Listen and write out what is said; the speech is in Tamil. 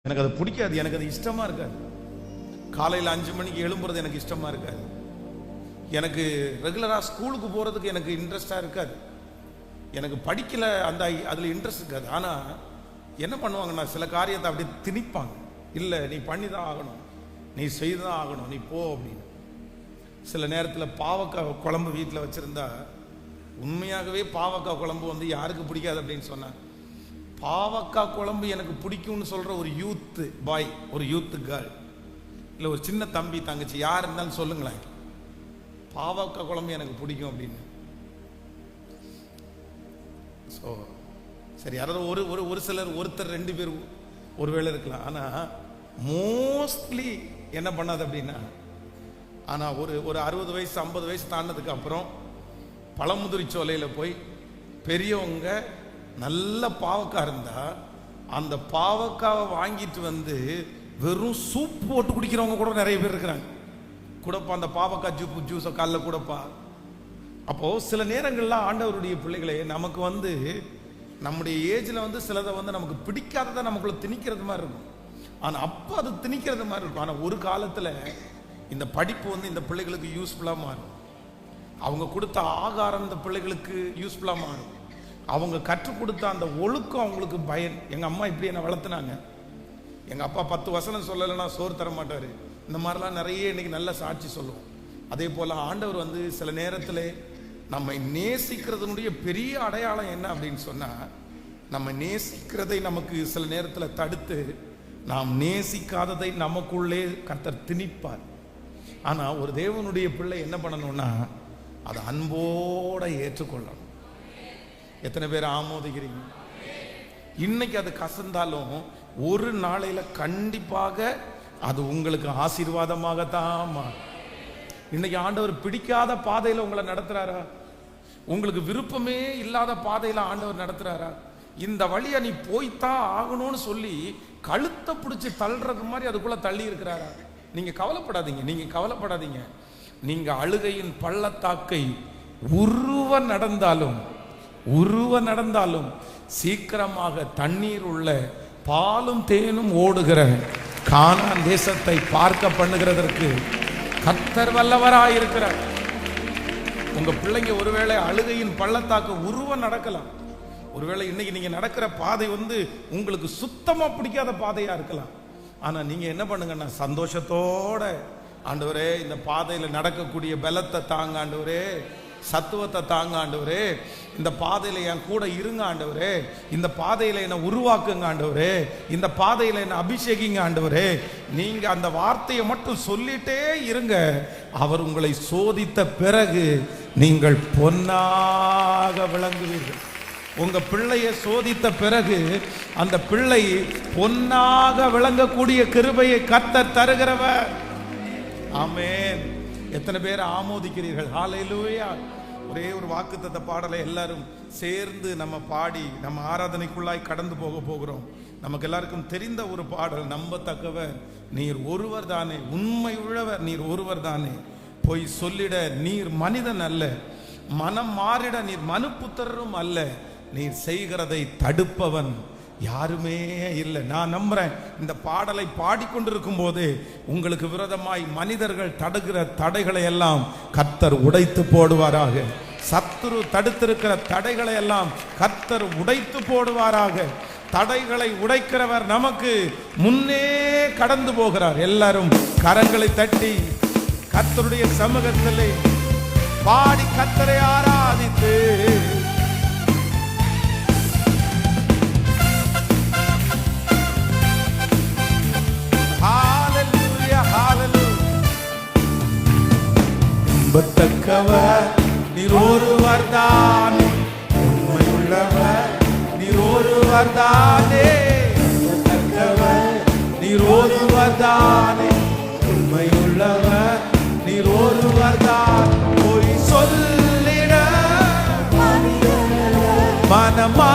எனக்கு அது பிடிக்காது, எனக்கு அது இஷ்டமா இருக்காது. காலையில் 5 மணிக்கு எழும்புறது எனக்கு இஷ்டமா இருக்காது. எனக்கு ரெகுலராக ஸ்கூலுக்கு போகிறதுக்கு எனக்கு இன்ட்ரெஸ்டாக இருக்காது. எனக்கு படிக்கல அந்த அதில் இன்ட்ரெஸ்ட் இருக்காது. ஆனால் என்ன பண்ணுவாங்கன்னா சில காரியத்தை அப்படியே திணிப்பாங்க. இல்லை நீ பண்ணி தான் ஆகணும், நீ செய்து தான் ஆகணும், நீ போ அப்படின்னு. சில நேரத்தில் பாவக்காய் குழம்பு வீட்டில் வச்சுருந்தா, உண்மையாகவே பாவக்காய் குழம்பு வந்து யாருக்கு பிடிக்காது அப்படின்னு சொன்னாங்க. பாவக்காய் குழம்பு எனக்கு பிடிக்கும்னு சொல்கிற ஒரு யூத்து பாய், ஒரு யூத்து கேர்ள், இல்லை ஒரு சின்ன தம்பி தங்கச்சி யார் இருந்தாலும் சொல்லுங்களேன், பாவக்காய் குழம்பு எனக்கு பிடிக்கும் அப்படின்னு. ஸோ சரி, யாராவது ஒரு சிலர், ஒருத்தர் 2 பேர் ஒருவேளை இருக்கலாம். ஆனால் மோஸ்ட்லி என்ன பண்ணாது அப்படின்னா, ஆனால் ஒரு 60 வயசு 50 வயசு தாண்டதுக்கு அப்புறம் பழமுதிரி சோலையில் போய் பெரியவங்க நல்ல பாவக்காய் இருந்தால் அந்த பாவக்காவை வாங்கிட்டு வந்து வெறும் சூப் போட்டு குடிக்கிறவங்க கூட நிறைய பேர் இருக்கிறாங்க. கூடப்பா அந்த பாவக்காய் ஜூஸை காலைல கூடப்பா. அப்போது சில நேரங்கள்லாம் ஆண்டவருடைய பிள்ளைகளே, நமக்கு வந்து நம்முடைய ஏஜில் வந்து சிலதை வந்து நமக்கு பிடிக்காததை நமக்குள்ள திணிக்கிறது மாதிரி இருக்கும். ஆனால் அப்போ அது திணிக்கிறது மாதிரி இருக்கும். ஆனால் ஒரு காலத்தில் இந்த படிப்பு வந்து இந்த பிள்ளைகளுக்கு யூஸ்ஃபுல்லாக மாறும். அவங்க கொடுத்த ஆகாரம் இந்த பிள்ளைகளுக்கு யூஸ்ஃபுல்லாக மாறும். அவங்க கற்றுக் கொடுத்த அந்த ஒழுக்கம் அவங்களுக்கு பயன். எங்கள் அம்மா இப்படி என்னை வளர்த்துனாங்க. எங்கள் அப்பா 10 வசனம் சொல்லலைன்னா சோறு தர மாட்டார். இந்த மாதிரிலாம் நிறைய இன்னைக்கு நல்ல சாட்சி சொல்லுவோம். அதே போல் ஆண்டவர் வந்து சில நேரத்தில் நம்மை நேசிக்கிறதுனுடைய பெரிய அடையாளம் என்ன அப்படின்னு சொன்னால், நம்ம நேசிக்கிறதை நமக்கு சில நேரத்தில் தடுத்து நாம் நேசிக்காததை நமக்குள்ளே கர்த்தர் திணிப்பார். ஆனால் ஒரு தேவனுடைய பிள்ளை என்ன பண்ணணும்னா அதை அன்போட ஏற்றுக்கொள்ளணும். எத்தனை பேர் ஆமோதிக்கிறீங்க? இன்னைக்கு அது கசந்தாலும் ஒரு நாளையில கண்டிப்பாக அது உங்களுக்கு ஆசீர்வாதமாகத்தான் மாறும். இன்னைக்கு ஆண்டவர் பிடிக்காத பாதையில உங்களை நடத்துறாரா? உங்களுக்கு விருப்பமே இல்லாத பாதையில ஆண்டவர் நடத்துறாரா? இந்த வழியை நீ போய்த்தான் ஆகணும்னு சொல்லி கழுத்தை பிடிச்சி தள்ளுறது மாதிரி அதுக்குள்ள தள்ளி இருக்கிறாரா? நீங்க கவலைப்படாதீங்க. நீங்க அழுகையின் பள்ளத்தாக்கை உருவ நடந்தாலும் சீக்கிரமாக தண்ணீர் உள்ள பாலும் தேனும் ஓடுகிற கானான் தேசத்தை பார்க்க பண்ணுகிறதற்கு கர்த்தர் வல்லவராயிருக்கிறார். உங்க பிள்ளைங்க ஒருவேளை அழுகையின் பள்ளத்தாக்கு உருவ நடக்கலாம். ஒருவேளை இன்னைக்கு நீங்க நடக்கிற பாதை வந்து உங்களுக்கு சுத்தமா பிடிக்காத பாதையா இருக்கலாம். ஆனா நீங்க என்ன பண்ணுங்கன்னா சந்தோஷத்தோட, ஆண்டவரே இந்த பாதையில நடக்கக்கூடிய பலத்தை தாங்க ஆண்டவரே, சத்துவத்தை தாங்க ஆண்டவரே, இந்த பாதையில என் கூட இருங்க ஆண்டவரே, இந்த பாதையில என்னை உருவாக்குங்க ஆண்டவரே, இந்த பாதையில என்னை அபிஷேகிங்க ஆண்டவரே. நீங்க அந்த வார்த்தையை மட்டும் சொல்லிட்டே இருங்க. அவர் உங்களை சோதித்த பிறகு நீங்கள் பொன்னாக விளங்குவீர்கள். உங்க பிள்ளையை சோதித்த பிறகு அந்த பிள்ளை பொன்னாக விளங்கக்கூடிய கிருபையை கர்த்தர் தருகிறவர். ஆமென். எத்தனை பேர் ஆமோதிக்கிறீர்கள்? ஹல்லேலூயா. ஒரே ஒரு வாக்குத்தத்த பாடலை எல்லாரும் சேர்ந்து நம்ம பாடி நம்ம ஆராதனைக்குள்ளாய் கடந்து போகிறோம். நமக்கு எல்லாருக்கும் தெரிந்த ஒரு பாடல், நம்பத்தக்கவர் நீர் ஒருவர் தானே, உண்மை உள்ளவர் நீர் ஒருவர் தானே, பொய் சொல்லிட நீர் மனிதன் அல்ல, மனம் மாறிட நீர் மனுப்புத்திரரும் அல்ல, நீர் செய்கிறதை தடுப்பவன் யாருமே இல்லை. நான் நம்புறேன் இந்த பாடலை பாடிக்கொண்டிருக்கும் போது உங்களுக்கு விரோதமாய் மனிதர்கள் தடுக்கிற தடைகளை எல்லாம் கர்த்தர் உடைத்து போடுவாராக. சத்துரு தடுத்திருக்கிற தடைகளை எல்லாம் கர்த்தர் உடைத்து போடுவாராக. தடைகளை உடைக்கிறவர் நமக்கு முன்னே கடந்து போகிறார். எல்லாரும் கரங்களை தட்டி கர்த்தருடைய சமூகத்திலே பாடி கர்த்தரை ஆராதித்து நம்பத்தக்கவர் நீர் ஒருவர் தானே, உண்மை உள்ளவர் நீர் ஒருவர் தானே, நம்பத்தக்கவர் நீர் ஒருவர் தானே, உண்மை உள்ளவர் நீர் ஒருவர் தான். பொய் சொல்லிட மனமா